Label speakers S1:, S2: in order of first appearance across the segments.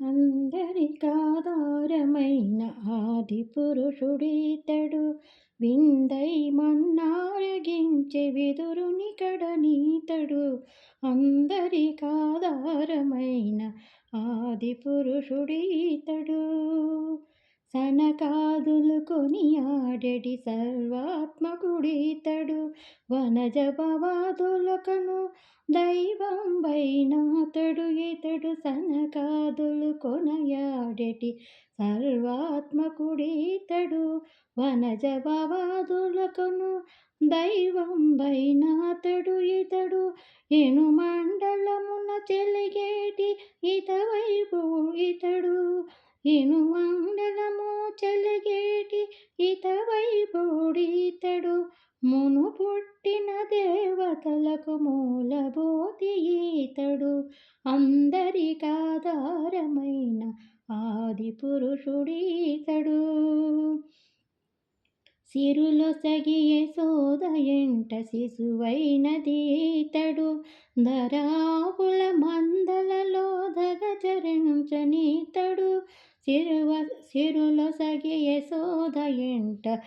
S1: అందరికాధారమైన ఆదిపురుషుడీతడు. విందై మన్నారగించె విదురునికడనీతడు. అందరికాధారమైన ఆదిపురుషుడీతడు. సనకాదులు కొనియాడెడి సర్వాత్మకుడీతడు. వనజ భవాదులకను దైవంబైనాతడు ఇతడు. సనకాదులు కొనయాడెటి సర్వాత్మకుడీతడు. వనజ భవాదులకను దైవంబైనాతడు ఇతడు. ఎను మండలమున చెలిగేటి ఇతవైపు ఇతడు. ఇను మండలము చెలిగేటి ఇతవైపుడీతడు. మును పుట్టిన దేవతలకు మూలబోధి ఈతడు. అందరికాధారమైన ఆదిపురుషుడీతడు. సిరులొసగి యశోదయంట శిశువైనదీతడు. ధరాపుల మందలలో దగచరించనీతడు. సిరులొసగి యశోదయంట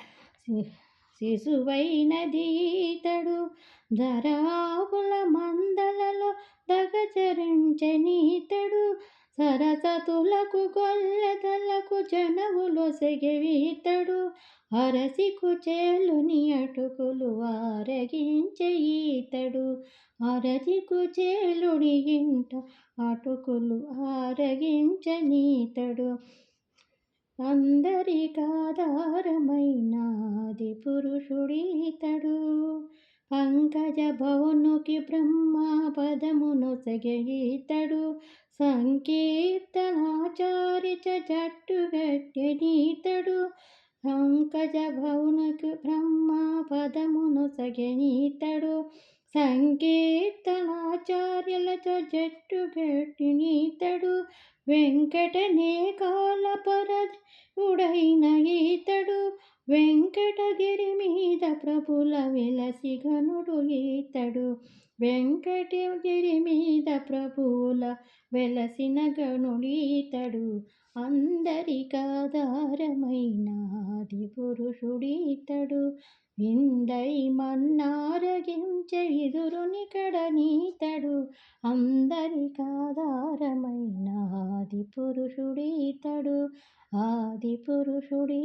S1: శిశువైనదీతడు. ధరాపుల మందలలో దగచరించనీతడు. సరసతులకు గొల్లెతలకు జనములొసగెవీతడు. అరసి కుచేలుని అటుకులు ఆరగించె ఈతడు. అరసి కుచేలుని ఇంట అటుకులు ఆరగించనీతడు. అందరికాధారమైన ఆదిపురుషుడీతడు. పంకజ భవనుకి బ్రహ్మ పదమునొసగె ఈతడు. సంకీర్తనాచారిచ జట్టుగట్టెనీతడు. పంకజ భవనుకి బ్రహ్మ పదమునొసగెనీతడు. సంకీర్తనాచార్యులతో జట్టుగట్టినీతడు. వెంకటనేకాల పరదుడైన ఈతడు. వెంకటగిరి మీద ప్రభుల వెలసి ఘనుడు ఈతడు. వెంకటగిరి మీద ప్రభువుల వెలసిన గణుడీతడు. అందరికాధారమైన ఆదిపురుషుడీతడు. విందై మన్నారగించె విదురునికడనీతడు. అందరికాధారమైన ఆదిపురుషుడీతడు. ఆదిపురుషుడీ